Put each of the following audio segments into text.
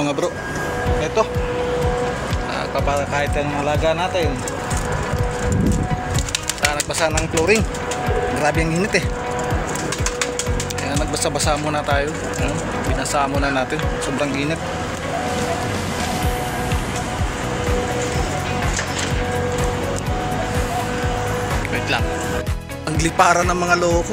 mga bro. Ito papakahit ang alaga natin. Nagbasa ng flooring. Grabe ang init eh. Kaya nagbasa-basa muna tayo. Binasa muna natin. Sobrang init. Wait lang. Ang liparan ng mga loko.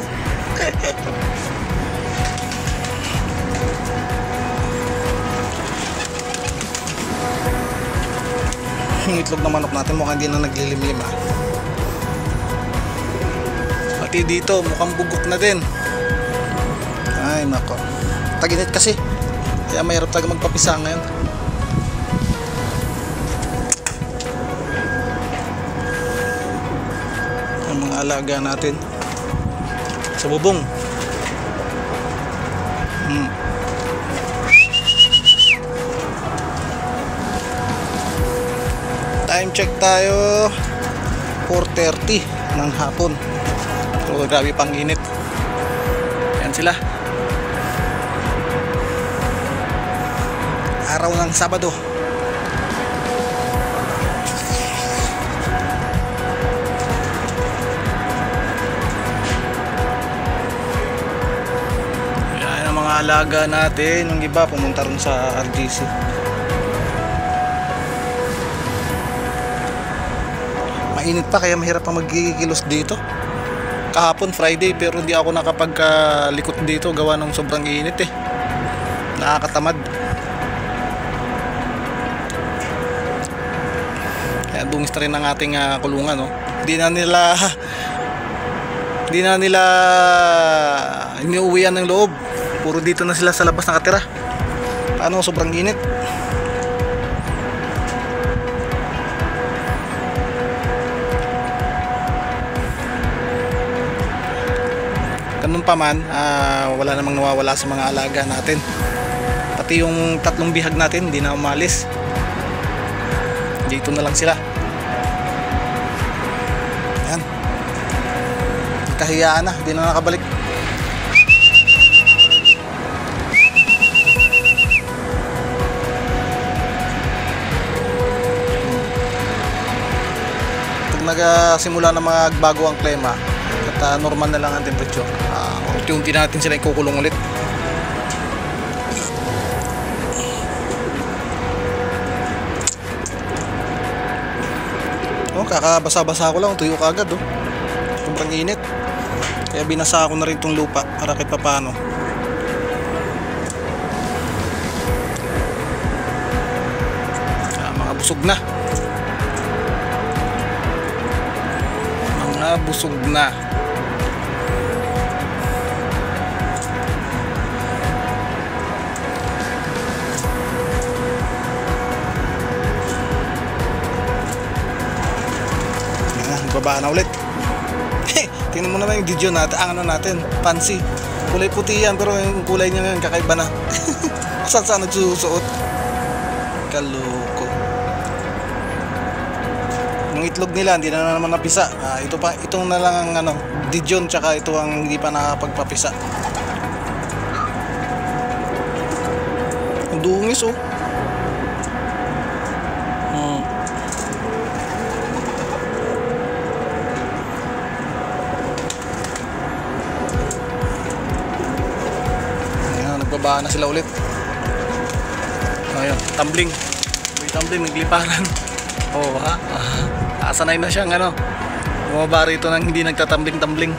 Yung itlog na manok natin mukhang hindi na naglilimlim ah. Pati dito mukhang bugok na din. Ay nako, taginit kasi kaya mahirap talaga magpapisa ngayon. Ang mga alaga natin sa bubong. Time check tayo 4:30 ng hapon. So grabe pang init. Yan sila. Araw ng Sabado. Yan ang mga alaga natin. Yung iba pumunta rin sa RGC. Mainit pa kaya mahirap pa magkikilos dito. Kahapon Friday pero hindi ako nakapaglikot dito gawa ng sobrang init eh. Nakakatamad. Kaya dungis na rin ang ating kulungan no. Hindi na nila iniuwian ng loob. Puro dito na sila sa labas nakatira. Paano sobrang init. Ganun pa man, wala namang nawawala sa mga alaga natin. Pati yung 3 bihag natin hindi na umalis. Dito na lang sila. Yan. Kahiyaan na, hindi na nakabalik. Pag nagsimula na magbago ang klima at normal na lang ang temperature, unti-unti natin sila ikukulong ulit. Kakabasa-basa ko lang, tuyo kagad sobrang init. Kaya binasa ko na rin itong lupa para kahit paano mga busog na. Mga busog na. Baba na ulit. Tingnan mo naman yung video natin, ang ano natin, fancy. Kulay puti yan pero yung kulay niya ngayon kakaiba na. Saan nagsusuot? Kaloko. Yung itlog nila hindi na naman napisa. Itong na lang ang ano, Dijon tsaka ito ang hindi pa nakapagpapisa. Ang dungis Nagbabaan na sila ulit. Ayun, tumbling. May tumbling, nagliparan. Sanay na siyang bumaba rito nang hindi nagtatumbling-tumbling.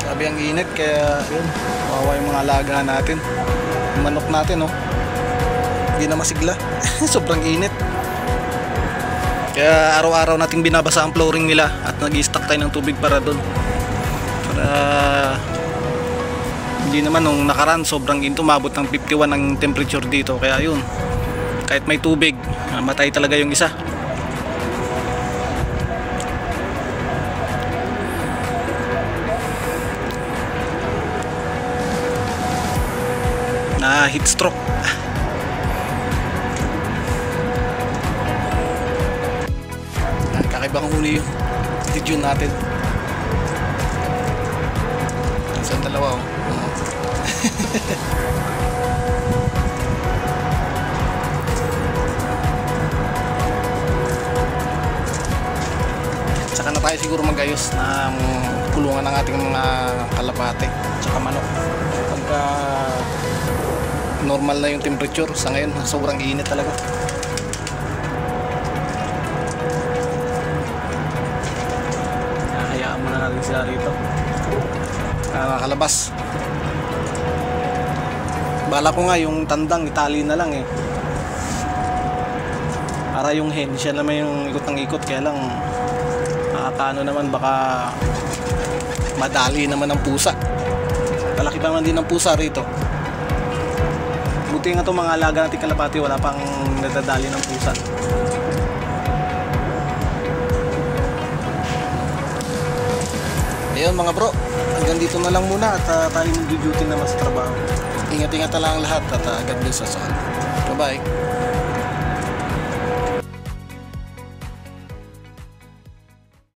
Sabi ang init kaya yun, kawawa yung mga alaga natin. Manok natin hindi na masigla. Sobrang init. Kaya araw-araw nating binabasa ang flooring nila at nag-i-stock tayo ng tubig para doon. Para hindi naman nung nakaraan sobrang init, umabot ng 51 ang temperature dito. Kaya yun, kahit may tubig, matay talaga yung isa. Na heat stroke. baka huli yung video natin. Isang dalawa oh. Saka na tayo siguro magayos ng kulungan ng ating mga kalapate tsaka manok. Pagka normal na yung temperature, sa ngayon sobrang init talaga. Hayaan muna natin sila rito. Nakalabas. Bala ko nga yung tandang itali na lang eh. Para yung hen, siya naman yung ikot ng ikot, kaya lang nakakaano naman, baka madali naman ng pusa. Kalaki pa man din ng pusa rito. Buti nga itong mga alaga natin kalapati, wala pang nadadali ng pusa. Ayun mga bro, hanggang dito na lang muna at tayo mag-duty naman sa trabaho. Ingat-ingat na lang lahat at God bless us all. Bye bye.